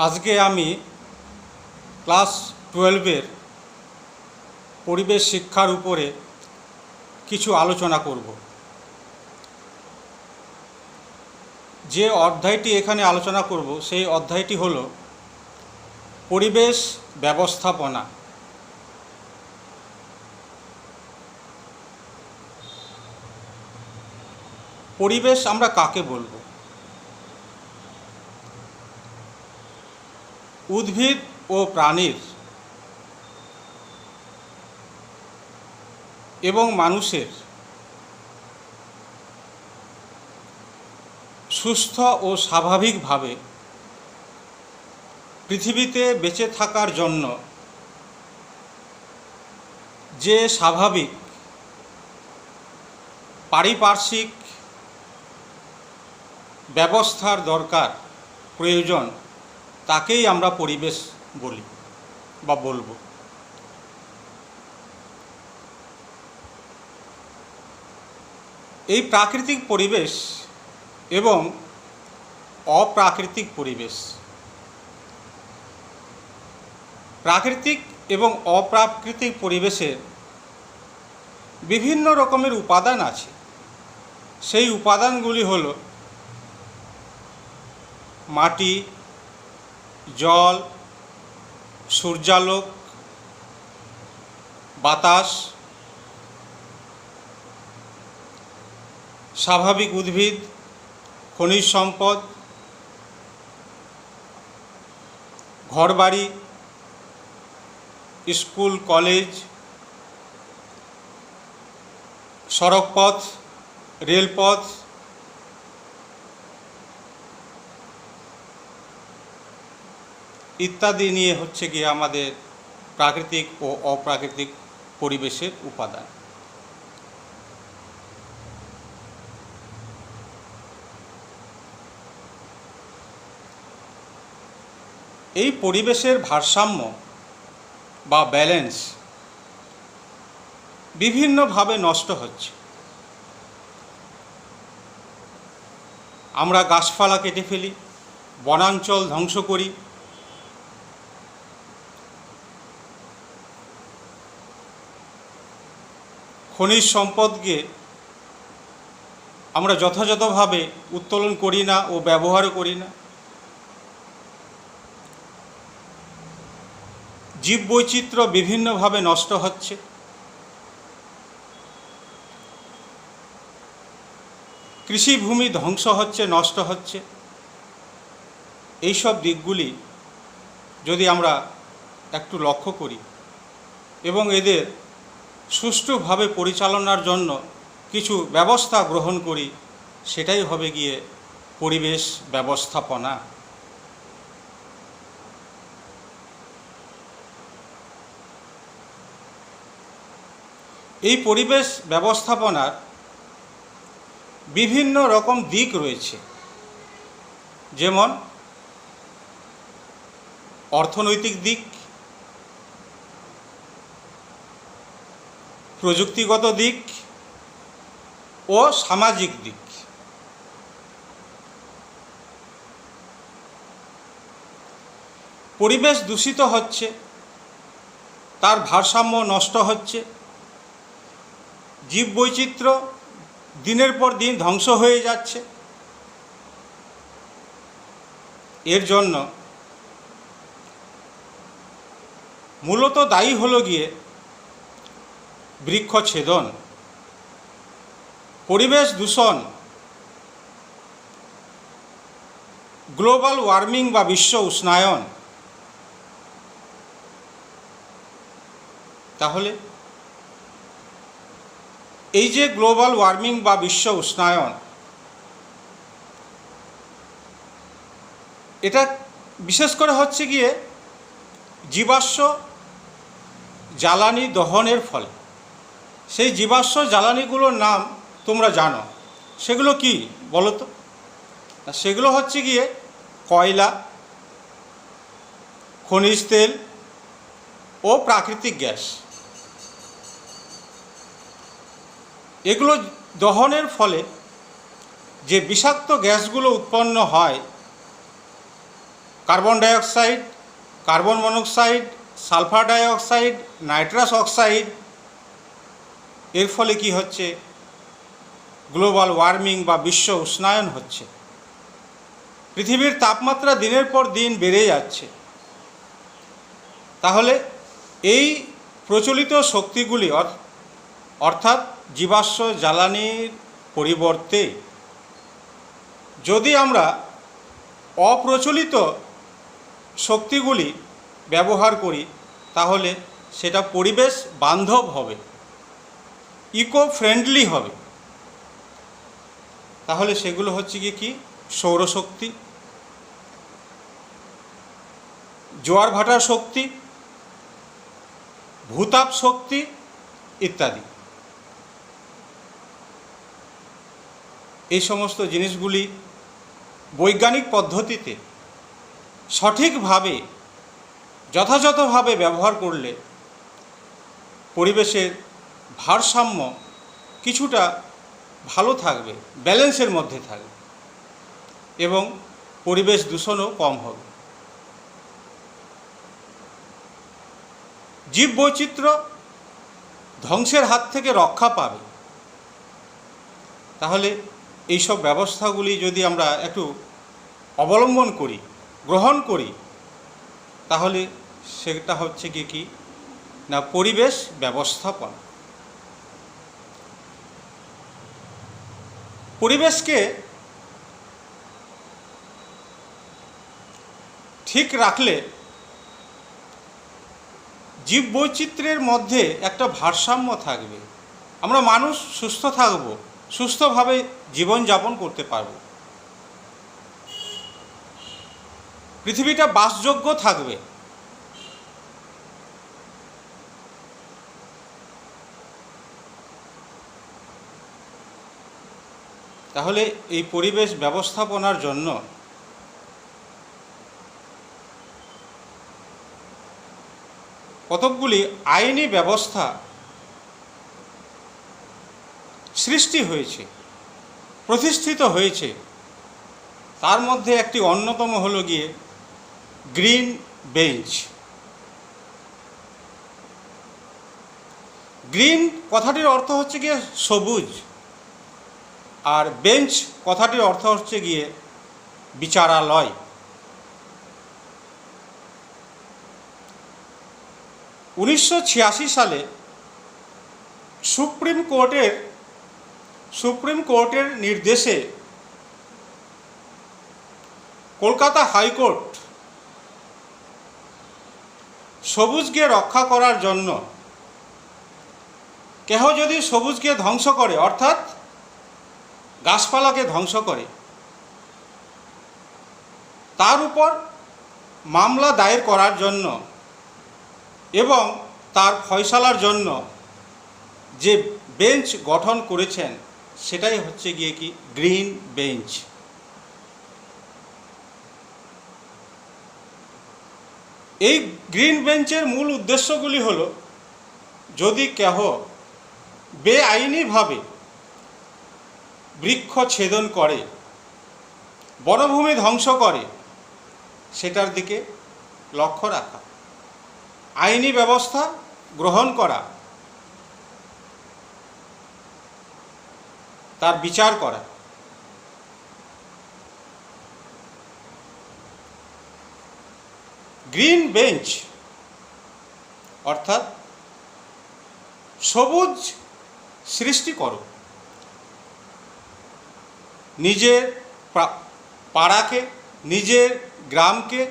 আজকে আমি ক্লাস 12-এর পরিবেশ শিক্ষার উপরে কিছু আলোচনা করব। যে অধ্যায়টি এখানে আলোচনা করব সেই অধ্যায়টি হলো পরিবেশ ব্যবস্থাপনা। পরিবেশ আমরা কাকে বলবো? উদ্ভিদ ও প্রাণীর এবং মানুষের সুস্থ ও স্বাভাবিকভাবে পৃথিবীতে বেঁচে থাকার জন্য যে স্বাভাবিক পারিপার্শ্বিক ব্যবস্থার দরকার প্রয়োজন তাকেই আমরা পরিবেশ বলি বা বলবো। এই প্রাকৃতিক পরিবেশ এবং অপ্রাকৃতিক পরিবেশ, প্রাকৃতিক এবং অপ্রাকৃতিক পরিবেশের বিভিন্ন রকমের উপাদান আছে। সেই উপাদানগুলি হল মাটি, জল, সূর্যালোক, বাতাস, স্বাভাবিক উদ্ভিদ, খনিজ সম্পদ, ঘরবাড়ি, স্কুল কলেজ, সড়কপথ, রেলপথ, ইত্যাদি নিয়ে হচ্ছে গিয়ে আমাদের প্রাকৃতিক ও অপ্রাকৃতিক পরিবেশের উপাদান। এই পরিবেশের ভারসাম্য বা ব্যালেন্স বিভিন্নভাবে নষ্ট হচ্ছে। আমরা গাছপালা কেটে ফেলি, বনাঞ্চল ধ্বংস করি, খনিজ সম্পদকে আমরা যথাযথভাবে উত্তোলন করি না ও ব্যবহারও করি না। জীববৈচিত্র্য বিভিন্নভাবে নষ্ট হচ্ছে। কৃষিভূমি ধ্বংস হচ্ছে, নষ্ট হচ্ছে। এইসব দিকগুলি যদি আমরা একটু লক্ষ্য করি এবং এদের সুষ্ঠুভাবে পরিচালনার জন্য কিছু ব্যবস্থা গ্রহণ করি, সেটাই হবে গিয়ে পরিবেশ ব্যবস্থাপনা। এই পরিবেশ ব্যবস্থাপনার বিভিন্ন রকম দিক রয়েছে, যেমন অর্থনৈতিক দিক, প্রযুক্তিগত দিক ও সামাজিক দিক। পরিবেশ দূষিত হচ্ছে, তার ভারসাম্য নষ্ট হচ্ছে, জীববৈচিত্র্য দিনের পর দিন ধ্বংস হয়ে যাচ্ছে। এর জন্য মূলত দায়ী হলো গিয়ে বৃক্ষছেদন, পরিবেশ দূষণ, গ্লোবাল ওয়ার্মিং বা বিশ্ব উষ্ণায়ন। তাহলে এই যে গ্লোবাল ওয়ার্মিং বা বিশ্ব উষ্ণায়ন, এটা বিশেষ করে হচ্ছে গিয়ে জীবাশ্ম জ্বালানি দহনের ফলে। সেই জীবাশ্ম জ্বালানিগুলোর নাম তোমরা জানো, সেগুলো কি বলো তো? সেগুলো হচ্ছে গিয়ে কয়লা, খনিজ তেল ও প্রাকৃতিক গ্যাস। এগুলো দহনের ফলে যে বিষাক্ত গ্যাসগুলো উৎপন্ন হয়, carbon dioxide, carbon monoxide, sulphur dioxide, nitrous oxide. এর ফলে কি হচ্ছে? গ্লোবাল ওয়ার্মিং বা বিশ্ব উষ্ণায়ন হচ্ছে। পৃথিবীর তাপমাত্রা দিনের পর দিন বেড়ে যাচ্ছে। তাহলে এই প্রচলিত শক্তিগুলি অর্থাৎ জীবাশ্ম জ্বালানির পরিবর্তে যদি আমরা অপ্রচলিত শক্তিগুলি ব্যবহার করি তাহলে সেটা পরিবেশ বান্ধব হবে, ইকো ফ্রেন্ডলি হবে। তাহলে সেগুলো হচ্ছে কি? সৌরশক্তি, জোয়ার ভাটার শক্তি, ভূতাপ শক্তি ইত্যাদি। এই সমস্ত জিনিসগুলি বৈজ্ঞানিক পদ্ধতিতে সঠিকভাবে যথাযথভাবে ব্যবহার করলে পরিবেশের ভারসাম্য কিছুটা ভালো থাকবে, ব্যালেন্সের মধ্যে থাকবে এবং পরিবেশ দূষণও কম হবে। জীববৈচিত্র্য ধ্বংসের হাত থেকে রক্ষা পাবে। তাহলে এইসব ব্যবস্থাগুলি যদি আমরা একটু অবলম্বন করি, গ্রহণ করি, তাহলে সেটা হচ্ছে কি না পরিবেশ ব্যবস্থাপনা। পরিবেশকে ঠিক রাখলে জীববৈচিত্র্যের মধ্যে একটা ভারসাম্য থাকবে। আমরা মানুষ সুস্থ থাকব, সুস্থভাবে জীবনযাপন করতে পারব, পৃথিবীটা বাসযোগ্য থাকবে। তাহলে এই পরিবেশ ব্যবস্থাপনার জন্য কতকগুলি আইনি ব্যবস্থা সৃষ্টি হয়েছে, প্রতিষ্ঠিত হয়েছে। তার মধ্যে একটি অন্যতম হলো গিয়ে গ্রিন বেঞ্চ। গ্রিন কথাটির অর্থ হচ্ছে গিয়ে সবুজ, আর বেঞ্চ কথাটির অর্থ হচ্ছে গিয়ে বিচারালয়। উনিশশো সালে সুপ্রিম কোর্টের নির্দেশে কলকাতা হাইকোর্ট সবুজকে রক্ষা করার জন্য কেহ যদি সবুজকে ধ্বংস করে, অর্থাৎ গাছপালাকে ধ্বংস করে, তার উপর মামলা দায়ের করার জন্য এবং তার ফয়সালার জন্য যে বেঞ্চ গঠন করেছেন সেটাই হচ্ছে গিয়ে কি গ্রিন বেঞ্চ। এই গ্রিন বেঞ্চের মূল উদ্দেশ্যগুলি হলো, যদি কেহ বেআইনিভাবে বৃক্ষ ছেদন করে, বনভূমি ধ্বংস করে, সেটার দিকে লক্ষ্য রাখা, আইনি ব্যবস্থা গ্রহণ করা, তার বিচার করা। গ্রিন বেঞ্চ অর্থাৎ সবুজ সৃষ্টি করো, নিজের পাড়াকে, নিজের গ্রামকে,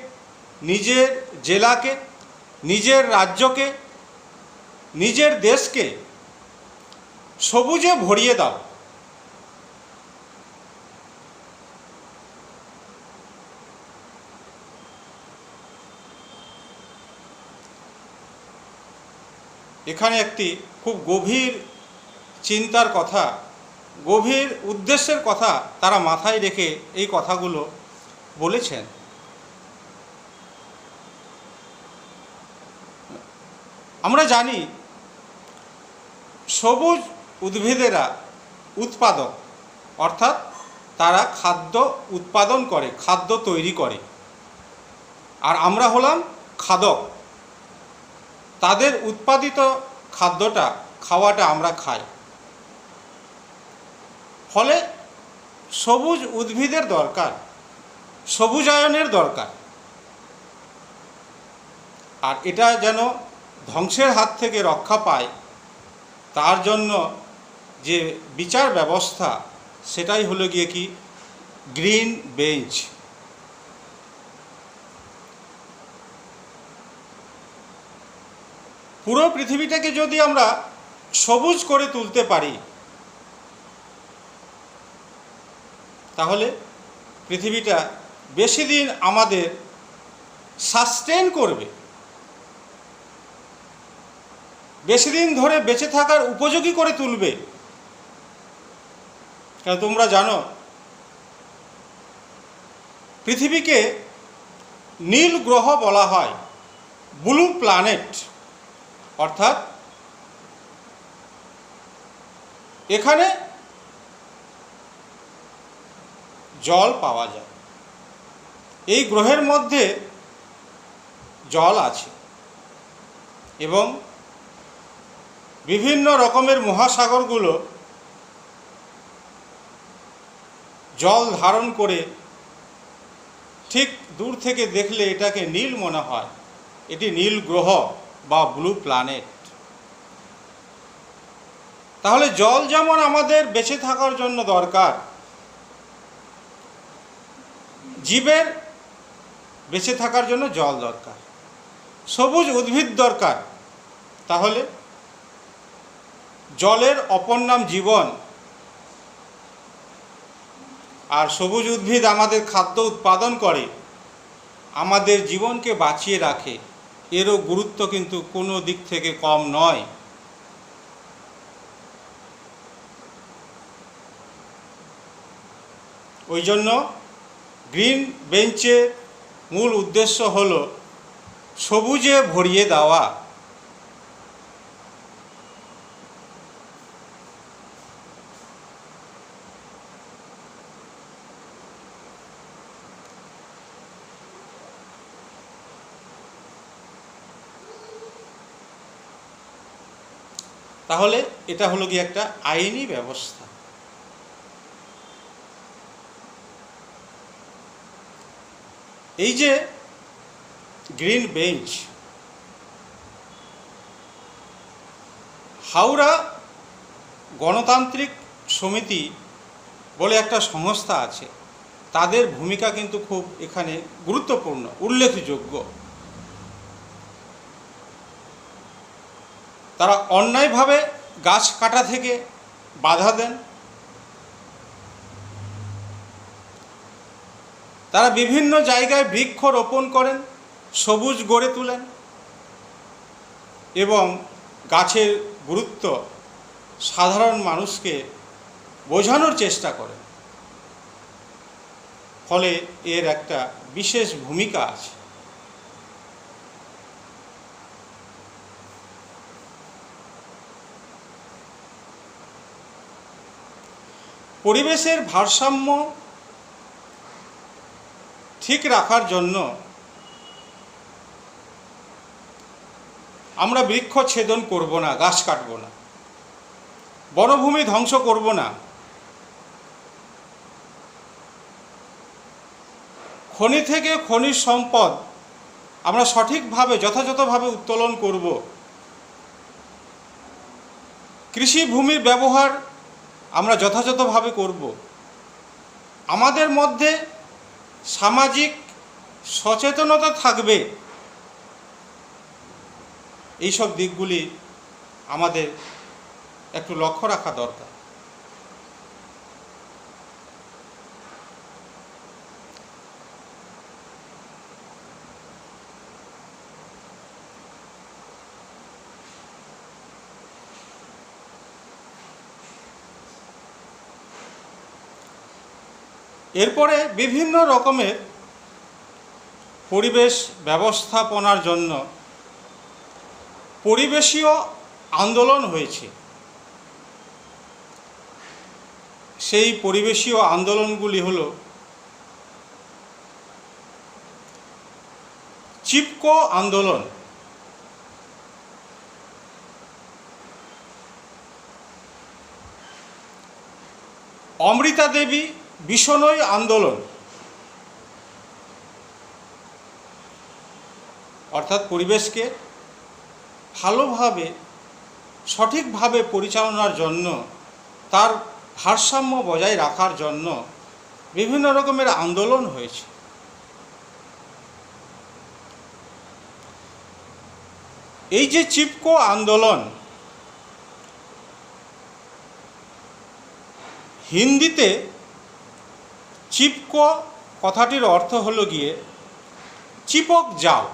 নিজের জেলাকে, নিজের রাজ্যকে, নিজের দেশকে সবুজে ভরিয়ে দাও। এখানে একটি খুব গভীর চিন্তার কথা, গভীর উদ্দেশ্যের কথা তারা মাথায় রেখে এই কথাগুলো বলেছেন। আমরা জানি সবুজ উদ্ভিদেরা উৎপাদক, অর্থাৎ তারা খাদ্য উৎপাদন করে, খাদ্য তৈরি করে। আর আমরা হলাম খাদক। তাদের উৎপাদিত খাদ্যটা খাওয়াটা আমরা খাই। ফলে সবুজ উদ্ভিদের দরকার, সবুজায়নের দরকার। আর এটা যেন ধ্বংসের হাত থেকে রক্ষা পায়, তার জন্য যে বিচার ব্যবস্থা, সেটাই হলো গিয়ে কি গ্রিন বেঞ্চ। পুরো পৃথিবীটাকে যদি আমরা সবুজ করে তুলতে পারি, তাহলে পৃথিবীটা বেশি দিন আমাদের সাস্টেন করবে, বেশি দিন ধরে বেঁচে থাকার উপযোগী করে তুলবে। কারণ তোমরা জানো, পৃথিবীকে নীল গ্রহ বলা হয়, ব্লু প্ল্যানেট। অর্থাৎ এখানে জল পাওয়া যায়, এই গ্রহের মধ্যে জল আছে এবং বিভিন্ন রকমের মহাসাগরগুলো জল ধারণ করে ঠিক দূর থেকে দেখলে এটাকে নীল মনে হয়। এটি নীল গ্রহ বা ব্লু প্ল্যানেট। তাহলে জল যেমন আমাদের বেঁচে থাকার জন্য দরকার, জীবের বেঁচে থাকার জন্য জল দরকার, সবুজ উদ্ভিদ দরকার। তাহলে জলের অপর নাম জীবন। আর সবুজ উদ্ভিদ আমাদের খাদ্য উৎপাদন করে, আমাদের জীবনকে বাঁচিয়ে রাখে। এরও গুরুত্ব কিন্তু কোনো দিক থেকে কম নয়। ওই জন্য গ্রিন বেঞ্চের মূল উদ্দেশ্য হল সবুজে ভরিয়ে দেওয়া। তাহলে এটা হলো কি একটা আইনি ব্যবস্থা। এই যে গ্রিন বেঞ্চ, হাওড়া গণতান্ত্রিক সমিতি বলে একটা সংস্থা আছে, তাদের ভূমিকা কিন্তু খুব এখানে গুরুত্বপূর্ণ, উল্লেখযোগ্য। তারা অন্যায়ভাবে গাছ কাটা থেকে বাধা দেন। তারা বিভিন্ন জায়গায় বৃক্ষ রোপণ করেন, সবুজ গড়ে তোলেন এবং গাছের গুরুত্ব সাধারণ মানুষকে বোঝানোর চেষ্টা করেন। ফলে এর একটা বিশেষ ভূমিকা আছে। পরিবেশের ভারসাম্য ঠিক রাখার জন্য আমরা বৃক্ষ ছেদন করব না, গাছ কাটব না, বনভূমি ধ্বংস করব না, খনি থেকে খনিজ সম্পদ আমরা সঠিকভাবে যথাযথভাবে উত্তোলন করব, কৃষি ভূমির ব্যবহার আমরা যথাযথভাবে করব, আমাদের মধ্যে সামাজিক সচেতনতা থাকবে। এইসব দিকগুলি আমাদের একটু লক্ষ্য রাখা দরকার। এরপরে বিভিন্ন রকমের পরিবেশ ব্যবস্থাপনার জন্য পরিবেশীয় আন্দোলন হয়েছে। সেই পরিবেশীয় আন্দোলনগুলি হলো চিপকো আন্দোলন, অমৃতা দেবী বিষ্ণোই আন্দোলন, অর্থাৎ পরিবেশকে ভালোভাবে সঠিকভাবে পরিচালনার জন্য, তার ভারসাম্য বজায় রাখার জন্য বিভিন্ন রকমের আন্দোলন হয়েছে। এই যে চিপকো আন্দোলন, হিন্দিতে চিপকো কথাটির অর্থ হলো গিয়ে চিপক যাও,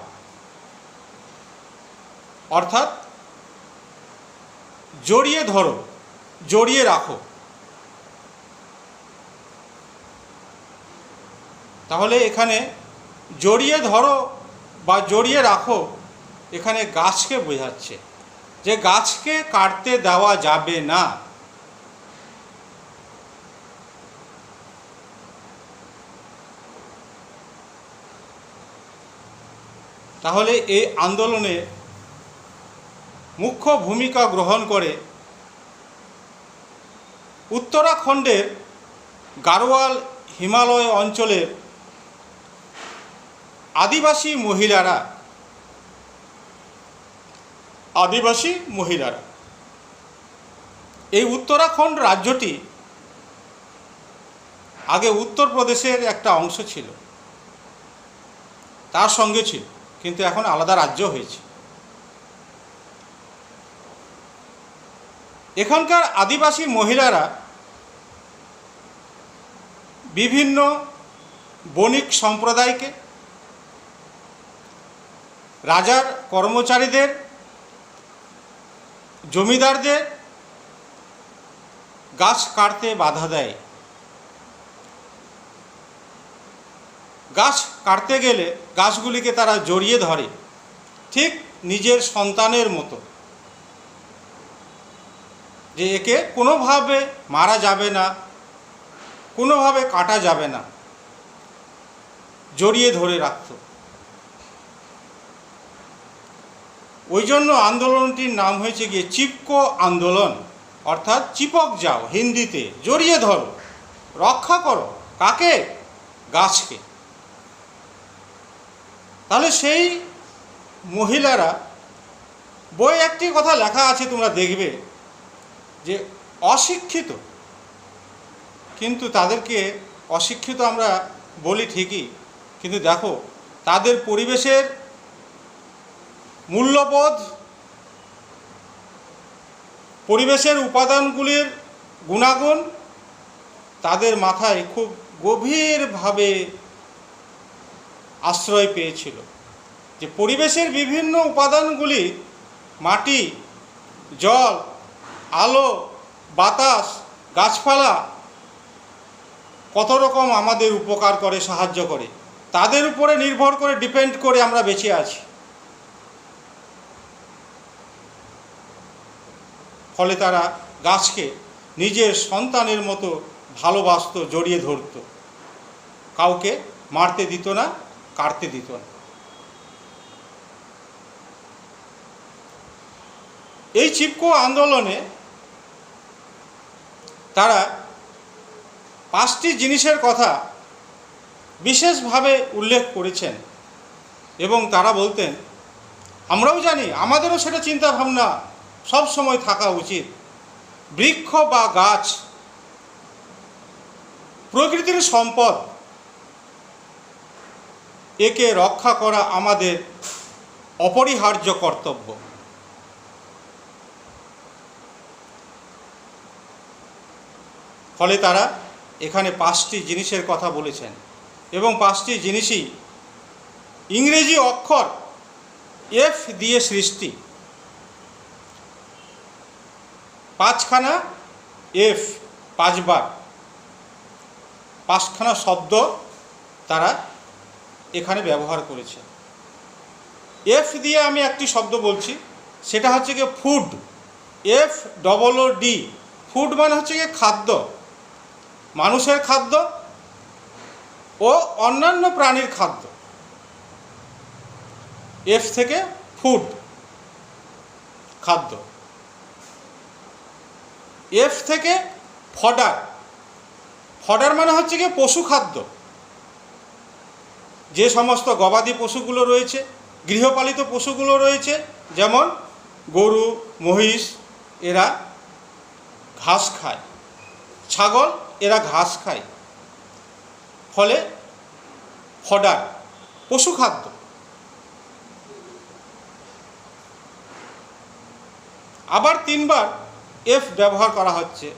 অর্থাৎ জড়িয়ে ধরো, জড়িয়ে রাখো। তাহলে এখানে জড়িয়ে ধরো বা জড়িয়ে রাখো এখানে গাছকে বোঝাচ্ছে, যে গাছকে কাটতে দেওয়া যাবে না। তাহলে এই আন্দোলনে মুখ্য ভূমিকা গ্রহণ করে উত্তরাখণ্ডের গাড়োয়াল হিমালয় অঞ্চলের আদিবাসী মহিলারা। এই উত্তরাখণ্ড রাজ্যটি আগে উত্তরপ্রদেশের একটা অংশ ছিল, তার সঙ্গে ছিল, কিন্তু এখন আলাদা রাজ্য হয়েছে। এখানকার আদিবাসী মহিলারা বিভিন্ন বণিক সম্প্রদায়কে, রাজার কর্মচারীদের, জমিদারদের গাছ কাটতে বাধা দেয়। গাছ কাটতে গেলে গাছগুলিকে তারা জড়িয়ে ধরে, ঠিক নিজের সন্তানের মতো, যে একে কোনোভাবে মারা যাবে না, কোনোভাবে কাটা যাবে না, জড়িয়ে ধরে রাখত। ওই জন্য আন্দোলনটির নাম হয়েছে গিয়ে চিপকো আন্দোলন, অর্থাৎ চিপক যাও, হিন্দিতে জড়িয়ে ধরো, রক্ষা করো। কাকে? গাছকে। তাহলে সেই মহিলারা, বই একটি কথা লেখা আছে তোমরা দেখবে, যে অশিক্ষিত, কিন্তু তাদেরকে অশিক্ষিত আমরা বলি ঠিকই, কিন্তু দেখো তাদের পরিবেশের মূল্যবোধ, পরিবেশের উপাদানগুলির গুণাগুণ তাদের মাথায় খুব গভীরভাবে আশ্রয় পেয়েছিল। যে পরিবেশের বিভিন্ন উপাদানগুলি, মাটি, জল, আলো, বাতাস, গাছপালা কত রকম আমাদের উপকার করে, সাহায্য করে, তাদের উপরে নির্ভর করে, ডিপেন্ড করে আমরা বেঁচে আছি। ফলে তারা গাছকে নিজের সন্তানের মতো ভালোবাসত, জড়িয়ে ধরত, কাউকে মারতে দিত না, কাটতে দিত না। এই চিপকো আন্দোলনে তারা 5টি জিনিসের কথা বিশেষভাবে উল্লেখ করেছেন, এবং তারা বলতেন, আমরাও জানি, আমাদেরও সেটা চিন্তাভাবনা সব সময় থাকা উচিত। বৃক্ষ বা গাছ প্রকৃতির সম্পদ, একে রক্ষা করা আমাদের অপরিহার্য কর্তব্য। ফলে তারা এখানে 5টি জিনিসের কথা বলেছেন, এবং 5টি জিনিসই ইংরেজি অক্ষর এফ দিয়ে সৃষ্টি। 5খানা এফ, 5বার, 5খানা শব্দ তারা এখানে ব্যবহার করেছে। এফ দিয়ে আমি একটি শব্দ বলছি, সেটা হচ্ছে গিয়ে ফুড, FOOD। ফুড মানে হচ্ছে গিয়ে খাদ্য, মানুষের খাদ্য ও অন্যান্য প্রাণীর খাদ্য। এফ থেকে ফুড, খাদ্য। এফ থেকে ফডার, ফডার মানে হচ্ছে কি পশু খাদ্য। যে সমস্ত গবাদি পশুগুলো রয়েছে, গৃহপালিত পশুগুলো রয়েছে, যেমন গরু, মহিষ, এরা ঘাস খায়, ছাগল এরা ঘাস খায়, ফলে ফডার পশু খাদ্য। আবার 3 বার এফ ব্যবহার করা হচ্ছে,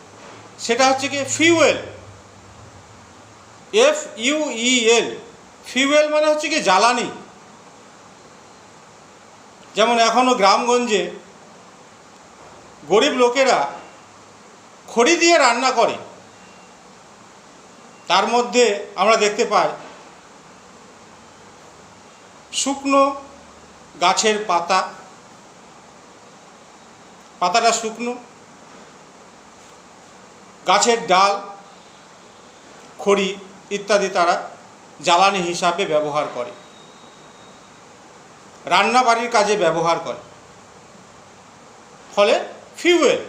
সেটা হচ্ছে কি ফিউয়েল, FUEL, ফিউয়েল মানে হচ্ছে কি জ্বালানি। যেমন এখনও গ্রামগঞ্জে গরিব লোকেরা খড়ি দিয়ে রান্না করে, তার মধ্যে আমরা দেখতে পাই শুকনো গাছের পাতা, পাতাটা শুকনো, গাছের ডাল, খড়ি ইত্যাদি তারা জ্বালানি হিসাবে ব্যবহার করে, রান্নাবাড়ির কাজে ব্যবহার করে, ফলে ফিউয়েল।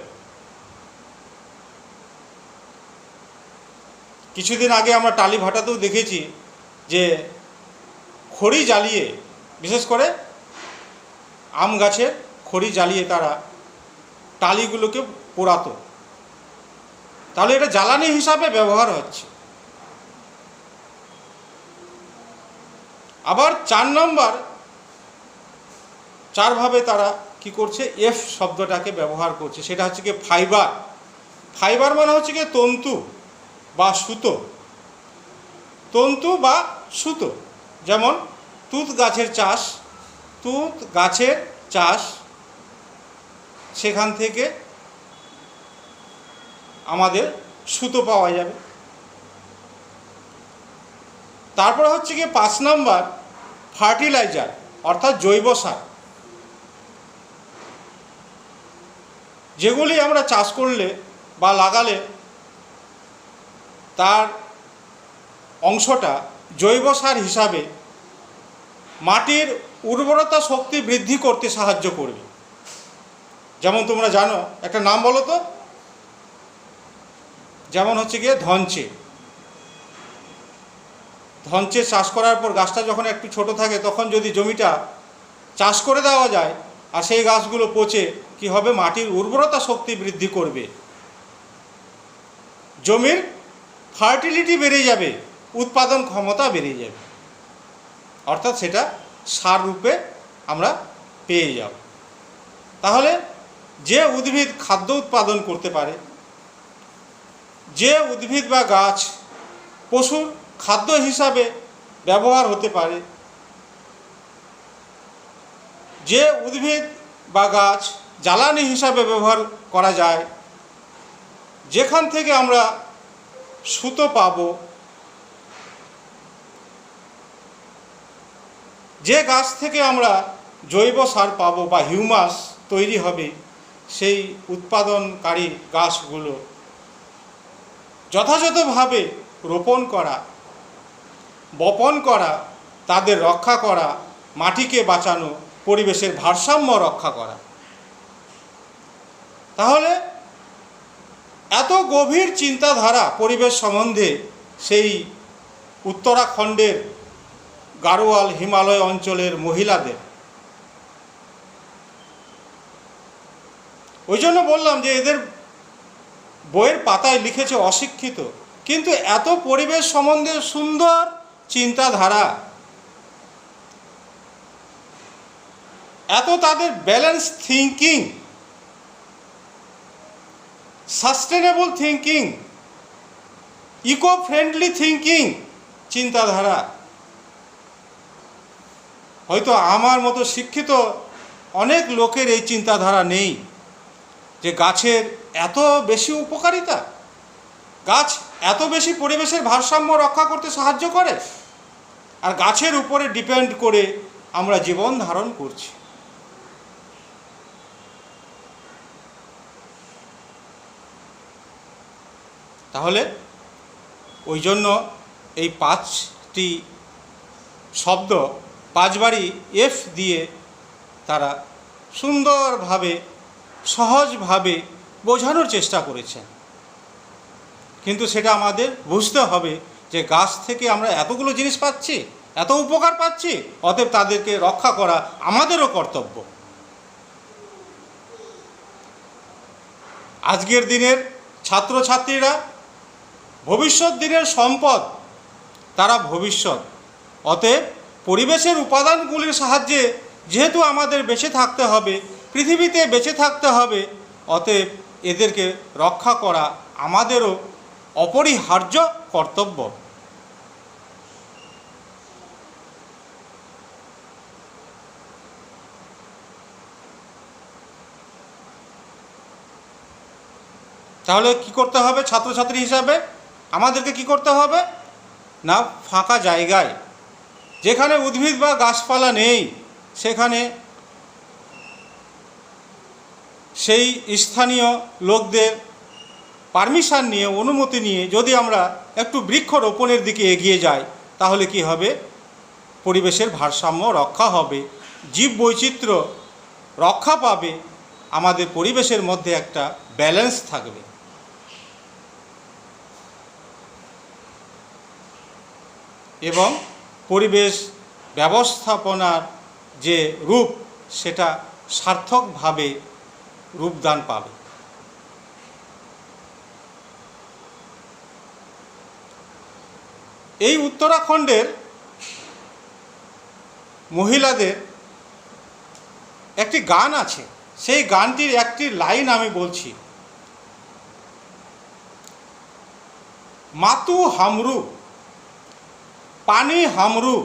কিছুদিন আগে আমরা টালিভাটাতেও দেখেছি যে খড়ি জ্বালিয়ে, বিশেষ করে আম গাছের খড়ি জ্বালিয়ে তারা টালিগুলোকে পোড়াতো, তাহলে এটা জ্বালানি হিসাবে ব্যবহার হচ্ছে। আবার 4 নম্বর, 4 ভাবে তারা কি করছে, এফ শব্দটাকে ব্যবহার করছে, সেটা হচ্ছে কি ফাইবার। ফাইবার মানে হচ্ছে কি তন্তু বা সুতো, তন্তু বা সুতো। যেমন তুঁত গাছের চাষ, তুঁত গাছের চাষ, সেখান থেকে আমাদের সুতো পাওয়া যাবে। তারপরে হচ্ছে কি 5 নম্বর ফার্টিলাইজার, অর্থাৎ জৈব সার, যেগুলি আমরা চাষ করলে বা লাগালে তার অংশটা জৈব সার হিসাবে মাটির উর্বরতা শক্তি বৃদ্ধি করতে সাহায্য করবে। যেমন তোমরা জানো, একটা নাম বলো তো, যেমন হচ্ছে গিয়ে ধনচে। ধনচে চাষ করার পর গাছটা যখন একটু ছোট থাকে, তখন যদি জমিটা চাষ করে দেওয়া যায় আর সেই গাছগুলো পচে কি হবে, মাটির উর্বরতা শক্তি বৃদ্ধি করবে, জমির ফার্টিলিটি বেড়ে যাবে, উৎপাদন ক্ষমতা বেড়ে যাবে, অর্থাৎ সেটা সার রূপে আমরা পেয়ে যাব। তাহলে যে উদ্ভিদ খাদ্য উৎপাদন করতে পারে, যে উদ্ভিদ বা গাছ পশুর খাদ্য হিসাবে ব্যবহার হতে পারে, যে উদ্ভিদ বা গাছ জ্বালানি হিসাবে ব্যবহার করা যায়, যেখান থেকে আমরা সুতো পাব, যে গাছ থেকে আমরা জৈব সার পাবো বা হিউমাস তৈরি হবে, সেই উৎপাদনকারী গাছগুলো যথাযথভাবে রোপণ করা, বপন করা, তাদের রক্ষা করা, মাটিকে বাঁচানো, পরিবেশের ভারসাম্য রক্ষা করা। তাহলে এত গভীর চিন্তাধারা পরিবেশ সম্বন্ধে সেই উত্তরাখণ্ডের গাড়োয়াল হিমালয় অঞ্চলের মহিলাদের। ওই জন্য বললাম যে এদের বইয়ের পাতায় লিখেছে অশিক্ষিত, কিন্তু এত পরিবেশ সম্বন্ধে সুন্দর চিন্তাধারা, এত তাদের balance thinking, sustainable thinking, eco friendly thinking চিন্তাধারা। হয়তো আমার মতো শিক্ষিত অনেক লোকের এই চিন্তাধারা নেই যে গাছের এত বেশি উপকারিতা, গাছ এত বেশি পরিবেশের ভারসাম্য রক্ষা করতে সাহায্য করে, আর গাছের উপরে ডিপেন্ড করে আমরা জীবন ধারণ করছি। তাহলে ওই জন্য এই 5টি শব্দ, পাঁচবাড়ি এফ দিয়ে তারা সুন্দরভাবে সহজভাবে বোঝানোর চেষ্টা করেছেন। কিন্তু সেটা আমাদের বুঝতে হবে যে গাছ থেকে আমরা এতগুলো জিনিস পাচ্ছি, এত উপকার পাচ্ছি, অতএব তাদেরকে রক্ষা করা আমাদেরও কর্তব্য। আজকের দিনের ছাত্রছাত্রীরা ভবিষ্যৎ দিনের সম্পদ, তারা ভবিষ্যৎ। অতএব পরিবেশের উপাদানগুলির সাহায্যে যেহেতু আমাদের বেঁচে থাকতে হবে, পৃথিবীতে বেঁচে থাকতে হবে, অতএব এদেরকে রক্ষা করা আমাদেরও অপরিহার্য কর্তব্য। তাহলে কি করতে হবে ছাত্রছাত্রী হিসাবে? আমাদেরকে কি করতে হবে না, ফাঁকা জায়গায় যেখানে উদ্ভিদ বা গাছপালা নেই সেখানে সেই স্থানীয় লোকদের পারমিশন নিয়ে, অনুমতি নিয়ে যদি আমরা একটু বৃক্ষরোপণের দিকে এগিয়ে যাই, তাহলে কি হবে, পরিবেশের ভারসাম্য রক্ষা হবে, জীববৈচিত্র্য রক্ষা পাবে, আমাদের পরিবেশের মধ্যে একটা ব্যালেন্স থাকবে। এবং পরিবেশ ব্যবস্থাপনার যে রূপ, সেটা সার্থকভাবে রূপদান পাবে। এই উত্তরাখণ্ডের মহিলাদের একটি গান আছে, সেই গানটির একটি লাইন আমি বলছি। মাতু হামরু পানি হামরু,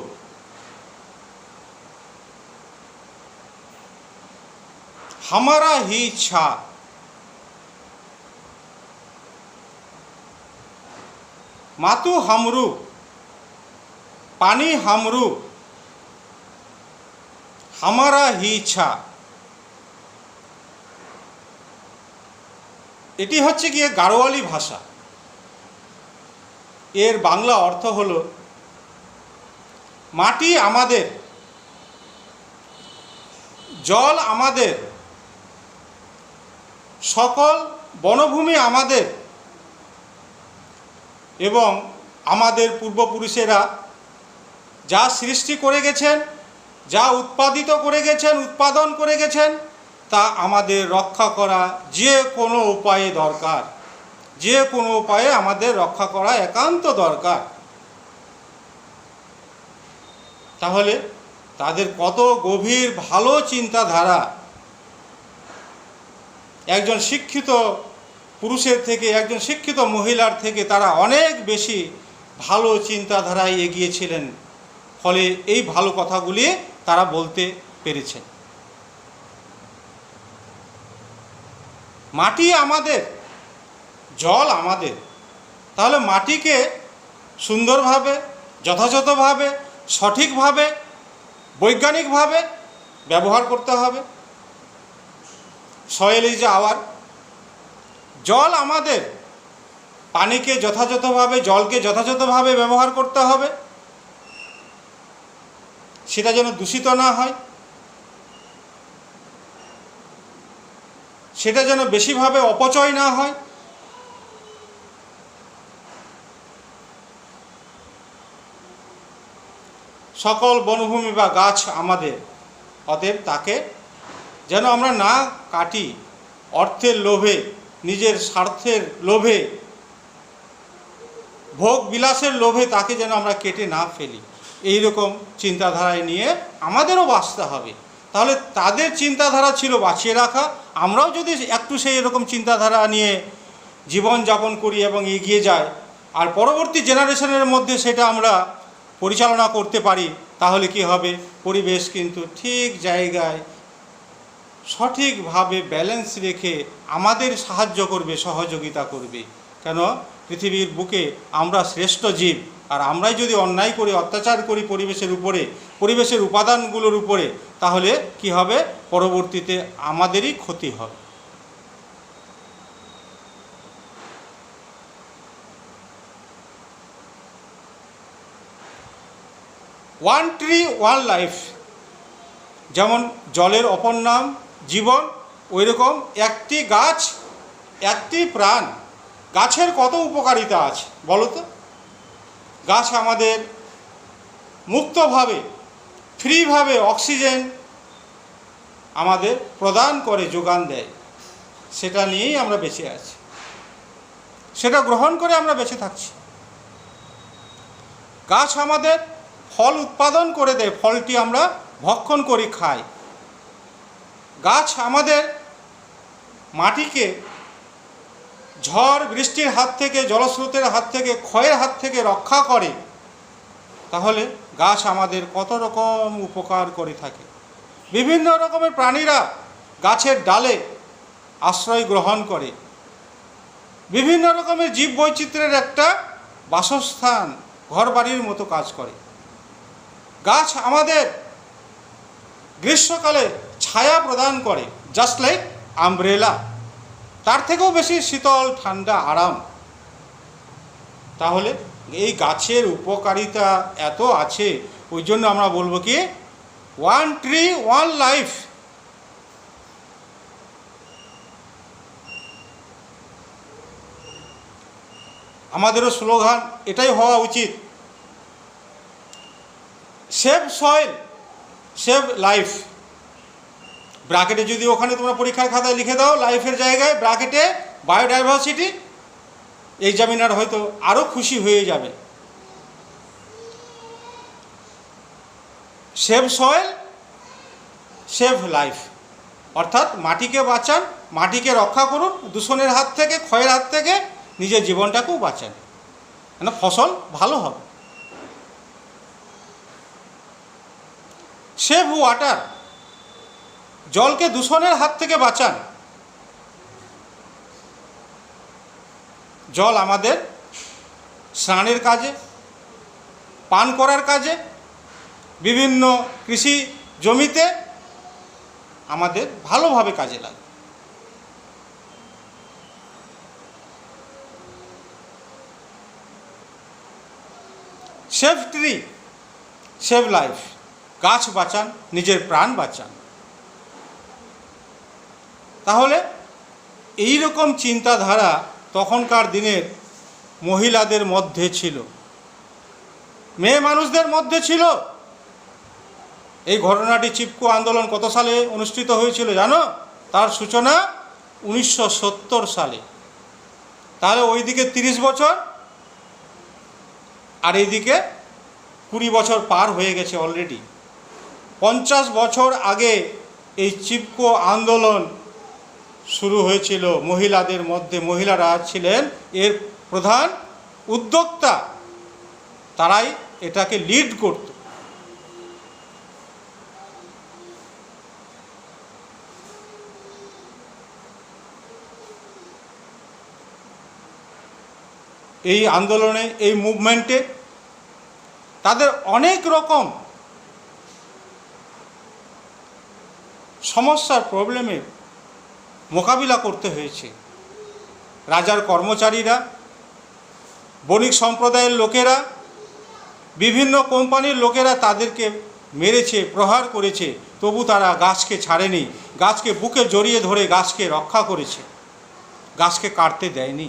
हमारा ही छा। मातु हमरू पानी हमरू, हमारा ही छा। এটি হচ্ছে গিয়ে গাড়োয়ালি ভাষা। এর বাংলা অর্থ হলো, মাটি আমাদের, জল আমাদের, সকল বনভূমি আমাদের, এবং আমাদের পূর্বপুরুষেরা যা সৃষ্টি করে গেছেন, যা উৎপাদিত করে গেছেন, উৎপাদন করে গেছেন, তা আমাদের রক্ষা করা যে কোনো উপায়ে দরকার, যে কোনো উপায়ে আমাদের রক্ষা করা একান্ত দরকার। তাহলে তাদের কত গভীর ভালো চিন্তাধারা, একজন শিক্ষিত পুরুষের থেকে, একজন শিক্ষিত মহিলার থেকে তারা অনেক বেশি ভালো চিন্তাধারায় এগিয়েছিলেন, ফলে এই ভালো কথাগুলি তারা বলতে পেরেছেন। মাটি আমাদের, জল আমাদের, তাহলে মাটিকে সুন্দরভাবে, যথাযথভাবে, সঠিকভাবে, বৈজ্ঞানিকভাবে ব্যবহার করতে হবে। Soil is our. জল আমাদের, পানিকে যথাযথভাবে, জলকে যথাযথভাবে ব্যবহার করতে হবে, সেটা যেন দূষিত না হয়, সেটা যেন বেশিভাবে অপচয় না হয়। সকল বনভূমি বা গাছ আমাদের, অতএব তাকে যেন আমরা না কাটি, অর্থের লোভে, নিজের স্বার্থের লোভে, ভোগ বিলাসের লোভে তাকে যেন আমরা কেটে না ফেলি। এই রকম চিন্তাধারায় নিয়ে আমাদেরও বাঁচতে হবে। তাহলে তাদের চিন্তাধারা ছিল বাঁচিয়ে রাখা, আমরাও যদি একটু সেই রকম চিন্তাধারা নিয়ে জীবনযাপন করি এবং এগিয়ে যাই, আর পরবর্তী জেনারেশনের মধ্যে সেটা আমরা পরিচালনা করতে পারি, তাহলে কি হবে, পরিবেশ কিন্তু ঠিক জায়গায় সঠিকভাবে ব্যালেন্স রেখে আমাদের সাহায্য করবে, সহযোগিতা করবে। কেন, পৃথিবীর বুকে আমরা শ্রেষ্ঠ জীব, আর আমরাই যদি অন্যায় করি, অত্যাচার করি পরিবেশের উপরে, পরিবেশের উপাদানগুলোর উপরে, তাহলে কি হবে, পরবর্তীতে আমাদেরই ক্ষতি হবে। ওয়ান ট্রি ওয়ান লাইফ, যেমন জলের অপর নাম জীবন, ওই রকম একটি গাছ একটি প্রাণ। গাছের কত উপকারিতা আছে বলো তো? গাছ আমাদের মুক্তভাবে ফ্রিভাবে অক্সিজেন আমাদের প্রদান করে, যোগান দেয়। সেটা নিয়েই আমরা বেঁচে আছি, সেটা গ্রহণ করে আমরা বেঁচে থাকছি। গাছ আমাদের ফল উৎপাদন করে দেয়, ফলটি আমরা ভক্ষণ করি, খাই। গাছ আমাদের মাটিকে ঝড় বৃষ্টির হাত থেকে, জলস্রোতের হাত থেকে, ক্ষয়ের হাত থেকে রক্ষা করে। তাহলে গাছ আমাদের কত রকম উপকার করে থাকে। বিভিন্ন রকমের প্রাণীরা গাছের ডালে আশ্রয় গ্রহণ করে, বিভিন্ন রকমের জীববৈচিত্র্যের একটা বাসস্থান, ঘরবাড়ির মতো কাজ করে। গাছ আমাদের গ্রীষ্মকালে ছায়া প্রদান করে, জাস্ট লাইক আমব্রেলা, তার থেকেও বেশি শীতল, ঠান্ডা, আরাম। তাহলে এই গাছের উপকারিতা এত আছে, ওই জন্য আমরা বলবো কি ওয়ান ট্রি ওয়ান লাইফ। আমাদেরও স্লোগান এটাই হওয়া উচিত, সেভ সয়েল সেভ লাইফ। ব্র্যাকেটে যদি ওখানে তোমরা পরীক্ষার খাতায় লিখে দাও লাইফের জায়গায় ব্র্যাকেটে বায়োডাইভার্সিটি, এক্সামিনার হয়তো আরও খুশি হয়ে যাবে। সেভ সয়েল সেভ লাইফ, অর্থাৎ মাটিকে বাঁচান, মাটিকে রক্ষা করুন দূষণের হাত থেকে, ক্ষয়ের হাত থেকে, নিজের জীবনটাকেও বাঁচান, কেন ফসল ভালো হবে। সেভ ওয়াটার, জলকে দূষণের হাত থেকে বাঁচান। জল আমাদের স্নানের কাজে, পান করার কাজে, বিভিন্ন কৃষি জমিতে আমাদের ভালোভাবে কাজে লাগে। সেভ ট্রি সেভ লাইফ, গাছ বাঁচান, নিজের প্রাণ বাঁচান। তাহলে এই রকম চিন্তাধারা তখনকার দিনের মহিলাদের মধ্যে ছিল, মেয়ে মানুষদের মধ্যে ছিল। এই ঘটনাটি চিপকো আন্দোলন কত সালে অনুষ্ঠিত হয়েছিল জানো? তার সূচনা 1970 সালে। তাহলে ওইদিকে 30 বছর আর এইদিকে 20 বছর পার হয়ে গেছে অলরেডি। 50 বছর আগে এই চিপকো আন্দোলন শুরু হয়েছিল মহিলাদের মধ্যে। মহিলারা ছিলেন এর প্রধান উদ্যোক্তা, তারাই এটাকে লিড করত। এই আন্দোলনে, এই মুভমেন্টে তাদের অনেক রকম সমস্যার, প্রবলেমের মোকাবিলা করতে হয়েছে। রাজার কর্মচারীরা, বণিক সম্প্রদায়ের লোকেরা, বিভিন্ন কোম্পানির লোকেরা তাদেরকে মেরেছে, প্রহার করেছে, তবু তারা গাছকে ছাড়েনি। গাছকে বুকে জড়িয়ে ধরে গাছকে রক্ষা করেছে, গাছকে কাটতে দেয়নি।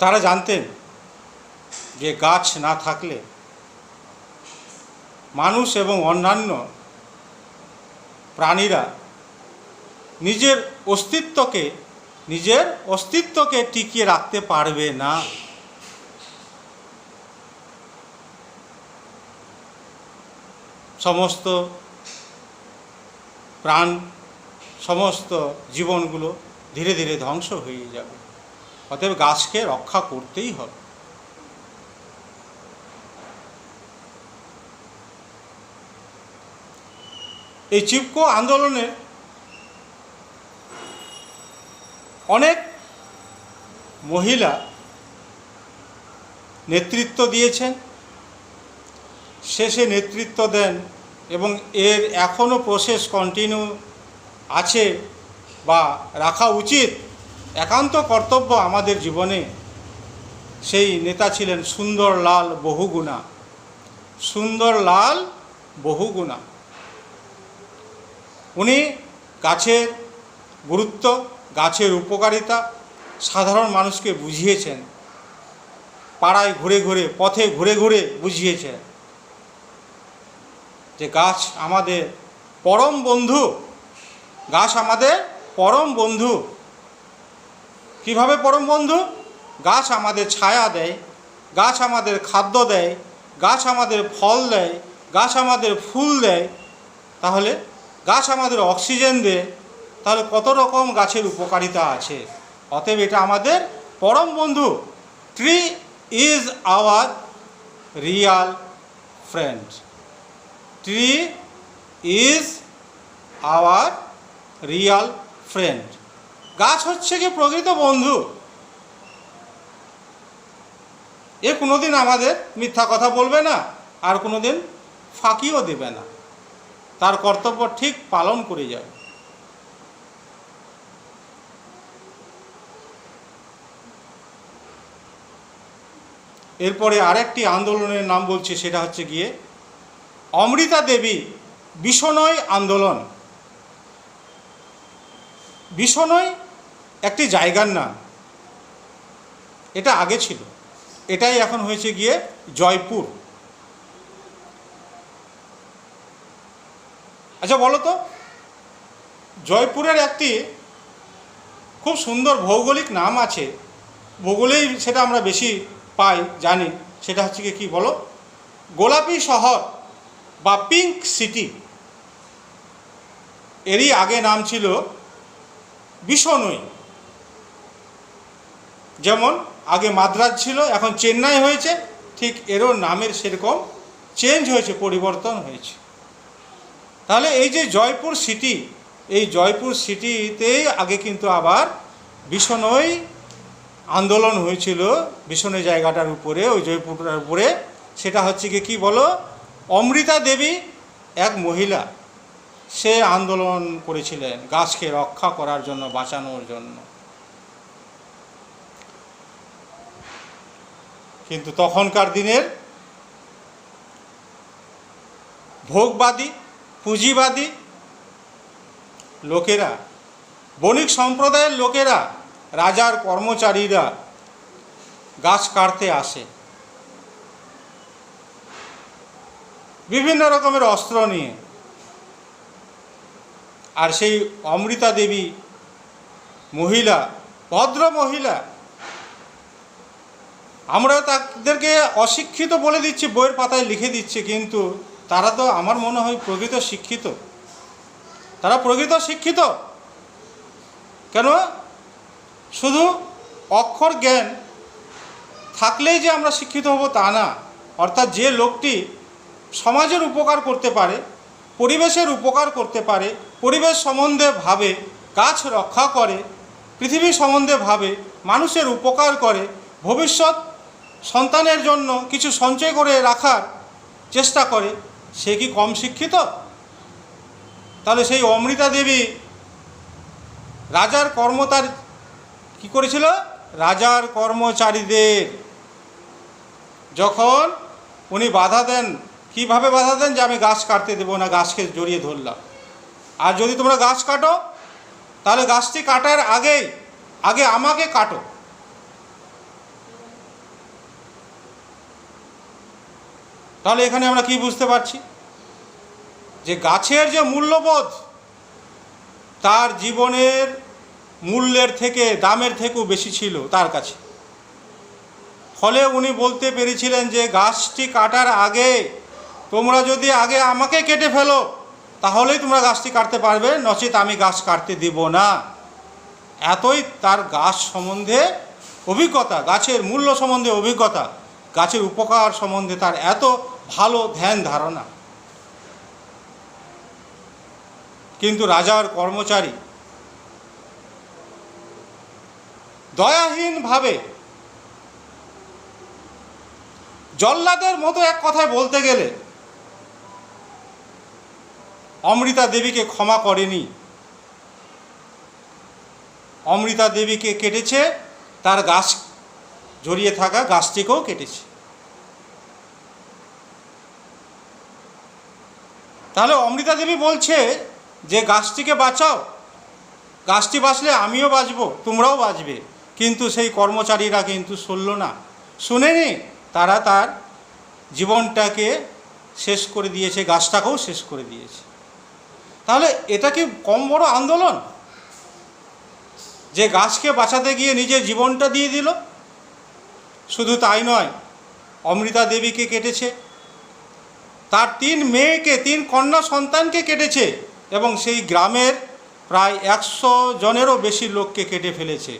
তারা জানতেন যে গাছ না থাকলে মানুষ এবং অন্যান্য প্রাণীরা নিজের অস্তিত্বকে টিকিয়ে রাখতে পারবে না। সমস্ত প্রাণ, সমস্ত জীবনগুলো ধীরে ধীরে ধ্বংস হয়ে যাবে। অতএব গাছকে রক্ষা করতেই হবে। এই চিপকো আন্দোলনের অনেক মহিলা নেতৃত্ব দিয়েছেন, শেষে নেতৃত্ব দেন এবং এর এখনও প্রসেস কন্টিনিউ আছে বা রাখা উচিত, একান্ত কর্তব্য আমাদের জীবনে। সেই নেতা ছিলেন সুন্দরলাল বহুগুণা। সুন্দরলাল বহুগুণা উনি গাছের গুরুত্ব, গাছের উপকারিতা সাধারণ মানুষকে বুঝিয়েছেন। পাড়ায় ঘুরে ঘুরে, পথে ঘুরে ঘুরে বুঝিয়েছেন যে গাছ আমাদের পরম বন্ধু। গাছ আমাদের পরম বন্ধু। কিভাবে পরম বন্ধু? গাছ আমাদের ছায়া দেয়, গাছ আমাদের খাদ্য দেয়, গাছ আমাদের ফল দেয়, গাছ আমাদের ফুল দেয়। তাহলে গাছ আমাদের অক্সিজেন দেয়। তাহলে কত রকম গাছের উপকারিতা আছে। অতএব এটা আমাদের পরম বন্ধু। Tree is our Real friend. Tree is our Real friend. গাছ হচ্ছে কি প্রকৃত বন্ধু। এ কোনোদিন আমাদের মিথ্যা কথা বলবে না, আর কোনোদিন ফাঁকিও দেবে না। তার কর্তব্য ঠিক পালন করে যাবে। এরপরে আরেকটি আন্দোলনের নাম বলছে, সেটা হচ্ছে গিয়ে অমৃতা দেবী বিশনয় আন্দোলন। বিশনয় একটি জায়গার নাম, এটা আগে ছিল, এটাই এখন হয়েছে গিয়ে জয়পুর। আচ্ছা বলো তো, জয়পুরের একটি খুব সুন্দর ভৌগোলিক নাম আছে, ভূগোলেই সেটা আমরা বেশি পাই, জানি। সেটা হচ্ছে কি বলো? গোলাপি শহর বা পিঙ্ক সিটি। এরই আগে নাম ছিল বিশনয়। যেমন আগে মাদ্রাজ ছিল, এখন চেন্নাই হয়েছে, ঠিক এরও নামের সেরকম চেঞ্জ হয়েছে, পরিবর্তন হয়েছে। তাহলে এই যে জয়পুর সিটি, এই জয়পুর সিটিতেই আগে কিন্তু আবার বিশনয় আন্দোলন হয়েছিল। বিশনয় জায়গাটার উপরে, ওই জয়পুরটার উপরে। সেটা হচ্ছে কি বলো? অমৃতা দেবী এক মহিলা, সে আন্দোলন করেছিলেন গাছকে রক্ষা করার জন্য, বাঁচানোর জন্য। কিন্তু তখনকার দিনের ভোগবাদী, পুঁজিবাদী লোকেরা, বণিক সম্প্রদায়ের লোকেরা, রাজার কর্মচারীরা গাছ কাটতে আসে বিভিন্ন রকমের অস্ত্র নিয়ে। আর সেই অমৃতা দেবী মহিলা, ভদ্র মহিলা, আমরা তাদেরকে অশিক্ষিত বলে দিচ্ছি, বইয়ের পাতায় লিখে দিচ্ছে, কিন্তু তারা তো আমার মনে হয় প্রকৃত শিক্ষিত। তারা প্রকৃত শিক্ষিত। কেন? শুধু অক্ষর জ্ঞান থাকলেই যে আমরা শিক্ষিত হব তা না। অর্থাৎ যে লোকটি সমাজের উপকার করতে পারে, পরিবেশের উপকার করতে পারে, পরিবেশ সম্বন্ধে ভাবে, গাছ রক্ষা করে, পৃথিবী সম্বন্ধে ভাবে, মানুষের উপকার করে, ভবিষ্যৎ সন্তানের জন্য কিছু সঞ্চয় করে রাখার চেষ্টা করে, সে কি কম শিক্ষিত? তাহলে সেই অমৃতা দেবী রাজার কি করেছিল? রাজার কর্মচারীদের যখন উনি বাধা দেন, কিভাবে বাধা দেন? যে আমি গাছ কাটতে দেবো না, গাছকে জড়িয়ে ধরলাম। আর যদি তোমরা গাছ কাটো, তাহলে গাছটি কাটার আগে আমাকে কাটো। তাহলে এখানে আমরা কি বুঝতে পারছি? যে গাছের যে মূল্যবোধ, তার জীবনের মূল্যের থেকে, দামের থেকেও বেশি ছিল তার কাছে। ফলে উনি বলতে পেরেছিলেন যে গাছটি কাটার আগে তোমরা যদি আগে আমাকে কেটে ফেলো, তাহলেই তোমরা গাছটি কাটতে পারবে, নচেত আমি গাছ কাটতে দেব না। এতই তার গাছ সম্বন্ধে অভিজ্ঞতা, গাছের মূল্য সম্বন্ধে অভিজ্ঞতা, গাছের উপকার সম্বন্ধে তার এত ভালো ধ্যান ধারণা। কিন্তু রাজার কর্মচারী দয়াহীনভাবে জল্লাদের মতো এক কথায় বলতে গেলে অমৃতা দেবীকে ক্ষমা করেনি। অমৃতা দেবীকে কেটেছে, তার গাছ জড়িয়ে থাকা গাছটিকেও কেটেছে। তাহলে অমৃতা দেবী বলছে যে গাছটিকে বাঁচাও, গাছটি বাঁচলে আমিও বাঁচব, তোমরাও বাঁচবে। কিন্তু সেই কর্মচারীরা কিন্তু শুনল না, শুনেনি, তারা তার জীবনটাকে শেষ করে দিয়েছে, গাছটাকেও শেষ করে দিয়েছে। তাহলে এটা কি কম বড় আন্দোলন যে গাছকে বাঁচাতে গিয়ে নিজের জীবনটা দিয়ে দিল? শুধু তাই নয়, অমৃতা দেবীকে কেটেছে, তার 3 মেয়েকে, 3 কন্যা সন্তানকে কেটেছে, এবং সেই গ্রামের প্রায় 100 জনেরও বেশি লোককে কেটে ফেলেছে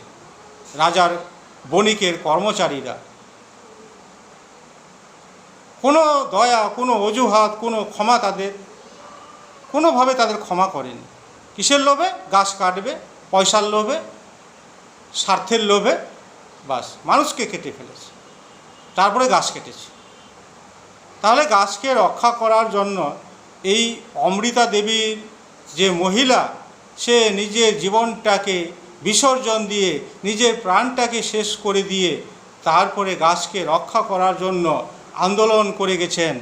রাজার বণিকের কর্মচারীরা। কোনো দয়া, কোনো অজুহাত, কোনো ক্ষমা তাদের কোনোভাবে তাদের ক্ষমা করেনি। কিসের লোভে? গাছ কাটবে, পয়সার লোভে, স্বার্থের লোভে, বাস মানুষকে কেটে ফেলেছে, তারপরে গাছ কেটেছে। তাহলে গাছকে রক্ষা করার জন্য এই অমৃতা দেবীর যে মহিলা, সে নিজের জীবনটাকে বিসর্জন দিয়ে, নিজের প্রাণটাকে শেষ করে দিয়ে তারপরে গাছকে রক্ষা করার জন্য আন্দোলন করে গেছেন।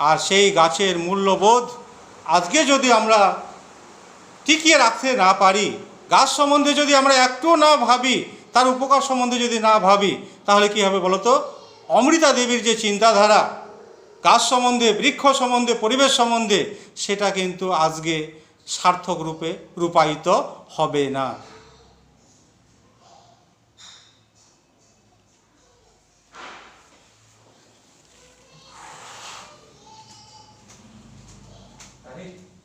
আর সেই গাছের মূল্যবোধ আজকে যদি আমরা টিকিয়ে রাখতে না পারি, গাছ সম্বন্ধে যদি আমরা একটুও না ভাবি, তার উপকার সম্বন্ধে যদি না ভাবি, তাহলে কী হবে বলো তো? অমৃতা দেবীর যে চিন্তাধারা গাছ সম্বন্ধে, বৃক্ষ সম্বন্ধে, পরিবেশ সম্বন্ধে, সেটা কিন্তু আজকে সার্থক রূপে রূপায়িত হবে না। Ready?